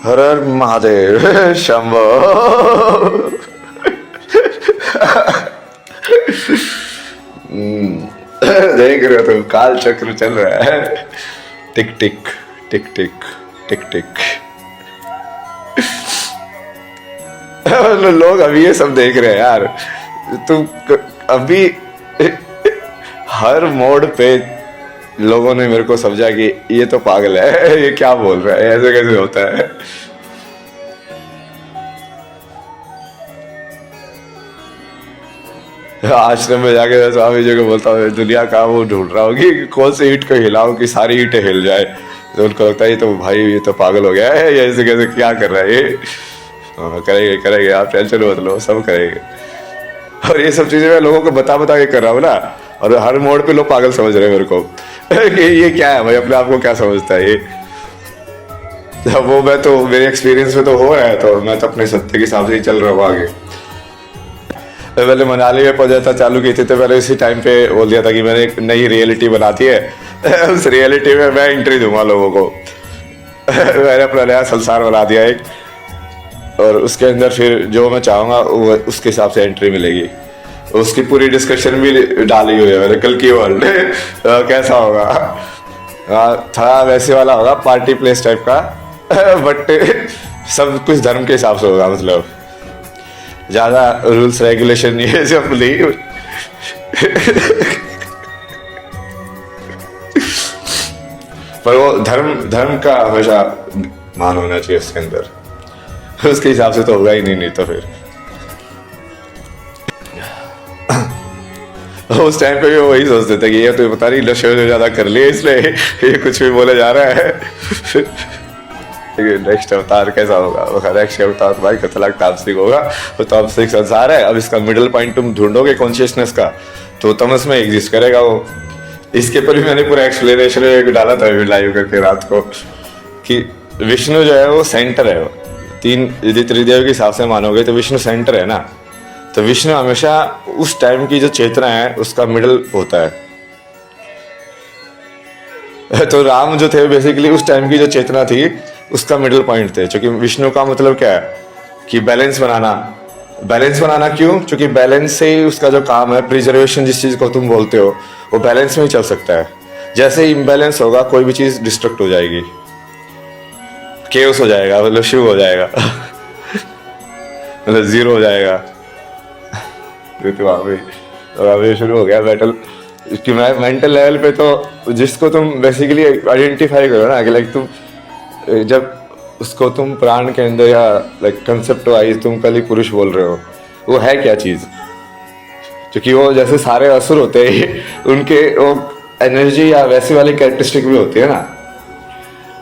हर हर महादेव शंभो। देख रहे हो तुम, काल चक्र चल रहा है। टिक टिक टिक टिक टिक टिक। लोग अभी ये सब देख रहे हैं यार। तुम अभी हर मोड़ पे लोगों ने मेरे को समझा कि ये तो पागल है, ये क्या बोल रहा है, ऐसे कैसे होता है। आश्रम में जाके स्वामी जी को बोलता हूँ दुनिया का वो ढूंढ रहा होगी कि कौन सी ईंट को हिलाऊं कि सारी ईंटें हिल जाए। तो उनको लगता है ये तो भाई ये तो पागल हो गया है, ये ऐसे कैसे क्या कर रहा है ये। करेंगे करेंगे, आप टेंशन मत लो, सब करेंगे। और ये सब चीजें मैं लोगों को बता बता के कर रहा हूँ ना, और हर मोड़ पे लोग पागल समझ रहे हैं मेरे को। ये क्या है भाई, अपने आप को क्या समझता है ये। वो मैं तो मेरे एक्सपीरियंस में तो हो रहा है, तो मैं तो अपने सत्य के हिसाब से ही चल रहा हूँ आगे। पहले मनाली में पहुंचा चालू की थी तो मैंने इसी टाइम पे बोल दिया था कि मैंने एक नई रियलिटी बनाती है। उस रियलिटी में मैं एंट्री दूंगा लोगों को। मैंने अपना नया संसार बना दिया एक, और उसके अंदर फिर जो मैं चाहूंगा वो उसके हिसाब से एंट्री मिलेगी। उसकी पूरी डिस्कशन भी डाली हुई है मैंने, कल की वर्ल्ड कैसा होगा। थोड़ा वैसे वाला होगा, पार्टी प्लेस टाइप का, बट सब कुछ धर्म के हिसाब से होगा। मतलब ज्यादा रूल्स रेगुलेशन नहीं है सब नहीं। पर वो धर्म का हमेशा मान होना चाहिए उसके अंदर, उसके हिसाब से तो होगा ही नहीं तो फिर। उस टाइम पे भी वही सोचते थे कि ये तो पता नहीं नशे से ज्यादा कर लिए इसलिए ये कुछ भी बोले जा रहा है। नेक्स्ट अवतार कैसा होगा, नेक्स्ट अवतार भाई खतरनाक तामसिक होगा। तो तामसिक संसार है, अब इसका मिडिल पॉइंट तुम ढूंढोगे कॉन्शियसनेस का तो तमस में एग्जिस्ट करेगा वो। इसके पर भी मैंने पूरा एक्सप्लेनेशन डाला था लाइव करके रात को, कि विष्णु जो है वो सेंटर है। तीन यदि त्रिदेव के हिसाब से मानोगे तो विष्णु सेंटर है ना, तो विष्णु हमेशा उस टाइम की जो चेतना है उसका मिडल होता है। तो राम जो थे बेसिकली उस टाइम की जो चेतना थी उसका मिडिल पॉइंट थे। क्योंकि विष्णु का मतलब क्या है कि बैलेंस बनाना। बैलेंस बनाना क्यों? क्योंकि बैलेंस से ही उसका जो काम है, प्रिजर्वेशन जिस चीज को तुम बोलते हो, वो बैलेंस में ही चल सकता है। जैसे ही इम्बैलेंस होगा कोई भी चीज डिस्ट्रक्ट हो जाएगी, केओस हो जाएगा, मतलब शिव हो जाएगा, मतलब जीरो हो जाएगा। तो वहाँ शुरू हो गया बैटल। कि मैं मेंटल लेवल पे तो जिसको तुम बेसिकली आइडेंटिफाई करो ना, कि लाइक तुम जब उसको तुम प्राण के अंदर या लाइक कंसेप्ट वाइज तुम कल ही पुरुष बोल रहे हो, वो है क्या चीज। क्योंकि वो जैसे सारे असुर होते हैं उनके वो एनर्जी या वैसी वाली कैरेक्टरिस्टिक भी होती है ना।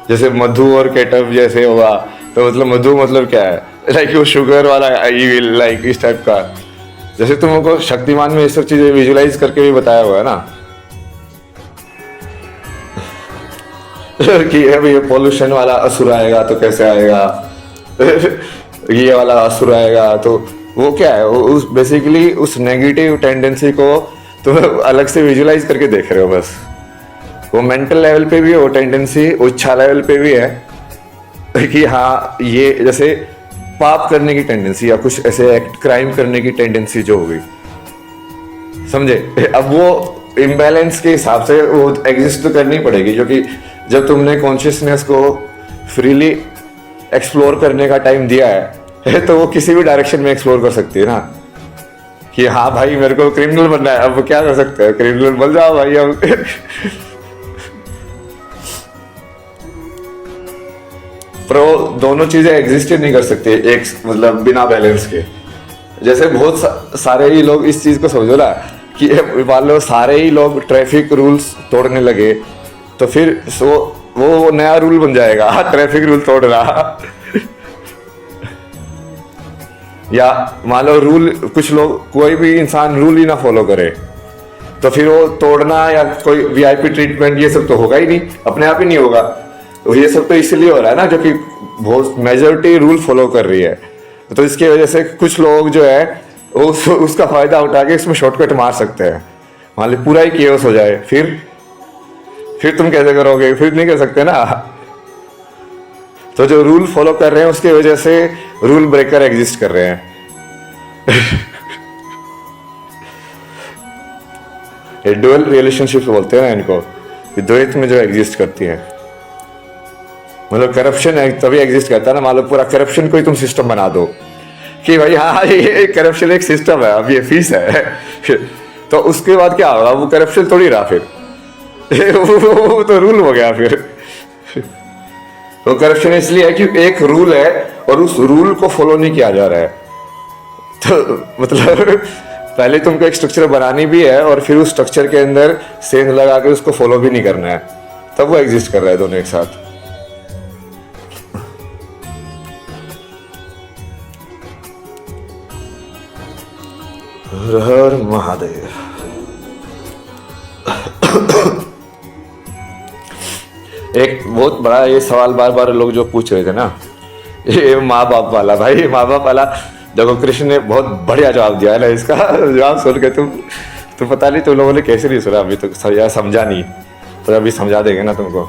जैसे मधु और केटव जैसे होगा, तो मतलब मधु मतलब क्या है, लाइक वो शुगर वाला इविल, लाइक इस टाइप का। जैसे तुमको शक्तिमान में ये सब चीजें विजुलाइज करके भी बताया हुआ है ना, कि ये पोल्यूशन वाला असुर आएगा तो कैसे आएगा, ये वाला असुर आएगा तो वो क्या है, वो उस बेसिकली उस नेगेटिव टेंडेंसी को तुम अलग से विजुलाइज करके देख रहे हो बस। वो मेंटल लेवल पे भी है वो टेंडेंसी, इच्छा लेवल पे भी है कि हाँ ये जैसे पाप करने की टेंडेंसी या कुछ ऐसे एक्ट क्राइम करने की टेंडेंसी जो हो गई, समझे। अब वो इम्बैलेंस के हिसाब से वो एग्जिस्ट तो करनी पड़ेगी, क्योंकि जब तुमने कॉन्शियसनेस को फ्रीली एक्सप्लोर करने का टाइम दिया है तो वो किसी भी डायरेक्शन में एक्सप्लोर कर सकती है ना। कि हाँ भाई मेरे को क्रिमिनल बनना है, अब क्या कर सकते हैं, क्रिमिनल बन जाओ भाई अब। पर वो दोनों चीजें एग्जिस्ट नहीं कर सकती एक मतलब बिना बैलेंस के। जैसे बहुत सारे ही लोग इस चीज को समझो ना, कि मान लो सारे ही लोग ट्रैफिक रूल्स तोड़ने लगे तो फिर वो नया रूल बन जाएगा, ट्रैफिक रूल तोड़ रहा। या मान लो रूल कुछ लोग, कोई भी इंसान रूल ही ना फॉलो करे तो फिर वो तोड़ना या कोई वीआईपी ट्रीटमेंट ये सब तो होगा ही नहीं, अपने आप ही नहीं होगा। तो ये सब तो इसलिए हो रहा है ना, जो कि बहुत मेजोरिटी रूल फॉलो कर रही है। तो इसकी वजह से कुछ लोग जो है उसका फायदा उठा के इसमें शॉर्टकट मार सकते हैं। मान ली पूरा ही केओस हो जाए, फिर तुम कैसे करोगे, फिर नहीं कर सकते ना। तो जो रूल फॉलो कर रहे हैं उसकी वजह से रूल ब्रेकर एग्जिस्ट कर रहे हैं। ये डुअल रिलेशनशिप बोलते हैं ना इनको, ये द्वैत में जो एग्जिस्ट करती है। मतलब करप्शन तभी एग्जिस्ट करता है ना, मान लो पूरा करप्शन को ही तुम सिस्टम बना दो कि भाई हाँ ये करप्शन एक सिस्टम है, अब ये फीस है। तो उसके बाद क्या होगा, वो करप्शन थोड़ी रहा फिर। वो तो रूल हो गया फिर। तो करप्शन इसलिए है कि एक रूल है और उस रूल को फॉलो नहीं किया जा रहा है। तो मतलब पहले तुमको एक स्ट्रक्चर बनानी भी है और फिर उस स्ट्रक्चर के अंदर सेंस लगा के उसको फॉलो भी नहीं करना है, तब वो एग्जिस्ट कर रहा है दोनों एक साथ। हर हर महादेव। एक बहुत बड़ा ये सवाल बार बार लोग जो पूछ रहे थे ना, ये माँ बाप वाला। भाई माँ बाप वाला देखो, कृष्ण ने बहुत बढ़िया जवाब दिया है ना इसका। जवाब सुन के तुम पता नहीं तुम लोगों ने कैसे नहीं सुना, अभी तक समझा नहीं, तो अभी समझा देंगे ना तुमको।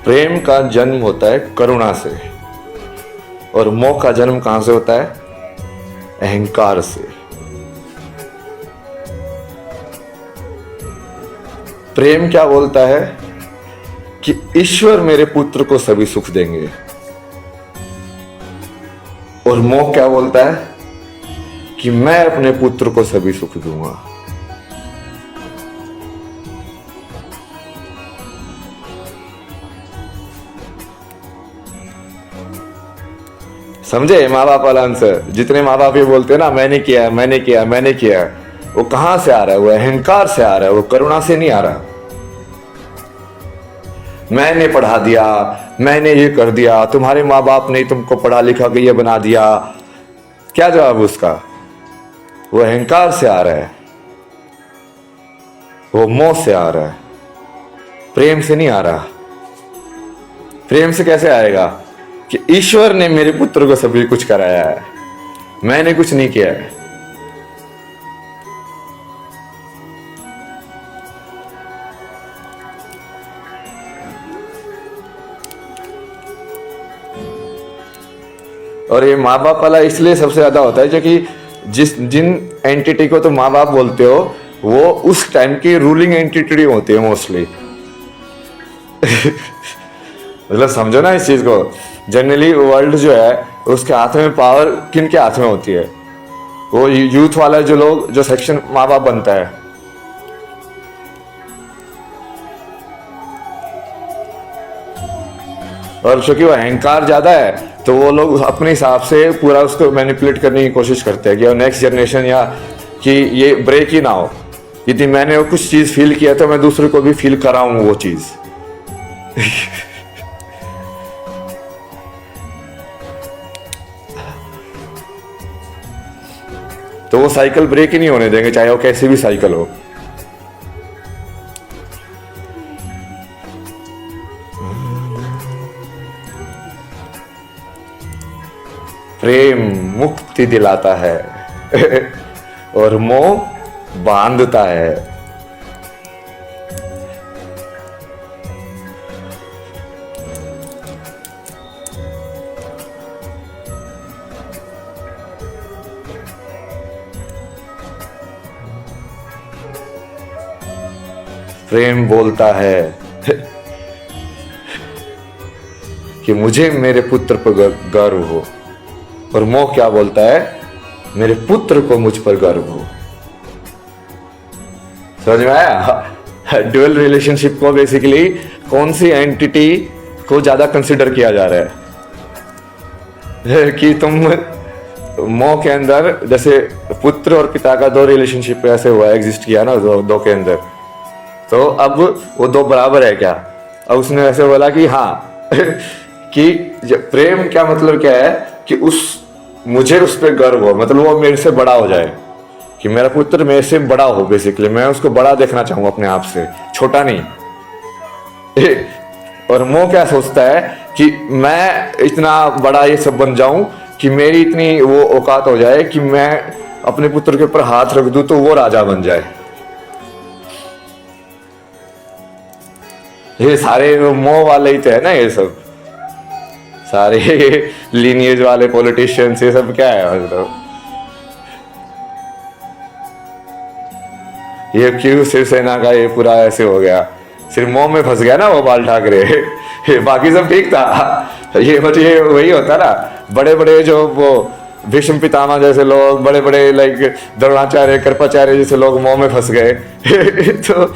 प्रेम का जन्म होता है करुणा से, और मोह का जन्म कहां से होता है, अहंकार से। प्रेम क्या बोलता है कि ईश्वर मेरे पुत्र को सभी सुख देंगे, और मोह क्या बोलता है कि मैं अपने पुत्र को सभी सुख दूंगा। समझे माँ बाप वाला आंसर? जितने माँ बाप ये बोलते हैं ना मैंने किया मैंने किया मैंने किया, वो कहां से आ रहा है, वो अहंकार से आ रहा है, वो करुणा से नहीं आ रहा। मैंने पढ़ा दिया, मैंने ये कर दिया, तुम्हारे माँ बाप ने तुमको पढ़ा लिखा के ये बना दिया, क्या जवाब उसका? वो अहंकार से आ रहा है, वो मोह से आ रहा है, प्रेम से नहीं आ रहा। प्रेम से कैसे आएगा कि ईश्वर ने मेरे पुत्र को सभी कुछ कराया है, मैंने कुछ नहीं किया है। और ये माँ बाप वाला इसलिए सबसे ज्यादा होता है क्योंकि जिन एंटिटी को तुम माँ बाप बोलते हो वो उस टाइम की रूलिंग एंटिटी होती है मोस्टली। मतलब समझो ना इस चीज को। जनरली वर्ल्ड जो है उसके हाथ में पावर किन के हाथ में होती है? वो यूथ वाला जो लोग जो सेक्शन माँ बाप बनता है, और क्योंकि वो अहंकार ज्यादा है तो वो लोग अपने हिसाब से पूरा उसको मैनिपुलेट करने की कोशिश करते हैं कि नेक्स्ट जनरेशन या कि ये ब्रेक ही ना हो। यदि मैंने वो कुछ चीज फील किया तो मैं दूसरे को भी फील कराऊं वो चीज। तो वो साइकिल ब्रेक ही नहीं होने देंगे, चाहे वो कैसी भी साइकिल हो। प्रेम मुक्ति दिलाता है और मोह बांधता है। प्रेम बोलता है कि मुझे मेरे पुत्र पर गर्व हो, और मोह क्या बोलता है, मेरे पुत्र को मुझ पर गर्व हो। समझ में आया? ड्यूअल रिलेशनशिप को बेसिकली कौन सी एंटिटी को ज्यादा कंसिडर किया जा रहा है कि तुम मोह के अंदर, जैसे पुत्र और पिता का दो रिलेशनशिप ऐसे हुआ एग्जिस्ट किया ना दो के अंदर, तो अब वो दो बराबर है क्या? अब उसने ऐसे बोला कि हाँ कि प्रेम क्या मतलब क्या है कि मुझे उस पर गर्व हो, मतलब वो मेरे से बड़ा हो जाए, कि मेरा पुत्र मेरे से बड़ा हो। बेसिकली मैं उसको बड़ा देखना चाहूँ अपने आप से, छोटा नहीं। और मोह क्या सोचता है कि मैं इतना बड़ा ये सब बन जाऊं कि मेरी इतनी वो औकात हो जाए कि मैं अपने पुत्र के ऊपर हाथ रख दूं तो वो राजा बन जाए। ये सारे मोह वाले ही तो है ना, ये सब सारे लीनिएज वाले पॉलिटिशियंस, ये सब क्या है मतलब। ये क्यों शिवसेना का ये पूरा ऐसे हो गया, सिर्फ मोह में फंस गया ना वो बाल ठाकरे। बाकी सब ठीक था। ये मतलब ये वही होता ना, बड़े बड़े जो वो भीष्म पितामह जैसे लोग, बड़े बड़े लाइक द्रोणाचार्य कृपाचार्य जैसे लोग मोह में फंस गए। तो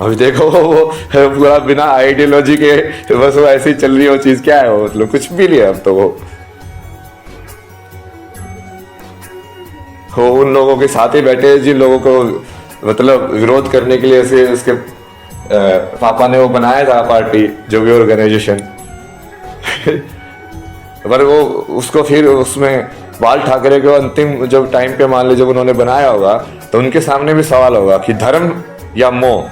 अभी देखो वो पूरा बिना आइडियोलॉजी के बस वो ऐसी चल रही है, वो चीज क्या है वो, मतलब कुछ भी नहीं है अब तो वो उन लोगों के साथ ही बैठे हैं जिन लोगों को मतलब विरोध करने के लिए ऐसे उसके पापा ने वो बनाया था पार्टी, जो भी ऑर्गेनाइजेशन। पर वो उसको फिर उसमें बाल ठाकरे को अंतिम जब टाइम पे मान ली जब उन्होंने बनाया होगा, तो उनके सामने भी सवाल होगा कि धर्म या मोह।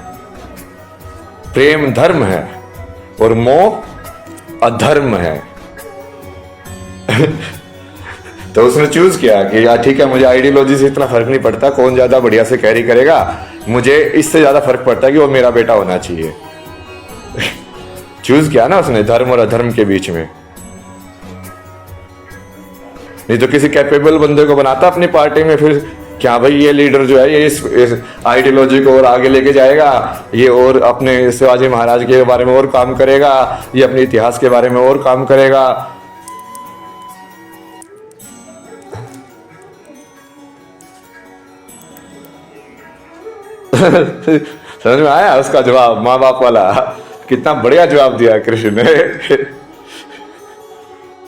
प्रेम धर्म है और मोह अधर्म है। तो उसने चूज किया कि यार ठीक है, मुझे आइडियोलॉजी से इतना फर्क नहीं पड़ता कौन ज्यादा बढ़िया से कैरी करेगा, मुझे इससे ज्यादा फर्क पड़ता है कि वो मेरा बेटा होना चाहिए। चूज किया ना उसने धर्म और अधर्म के बीच में। नहीं तो किसी कैपेबल बंदे को बनाता अपनी पार्टी में, फिर क्या भाई ये लीडर जो है ये इस आइडियोलॉजी को और आगे लेके जाएगा, ये और अपने शिवाजी महाराज के बारे में और काम करेगा, ये अपने इतिहास के बारे में और काम करेगा। समझ में आया उसका जवाब, माँ बाप वाला। कितना बढ़िया जवाब दिया कृष्ण ने।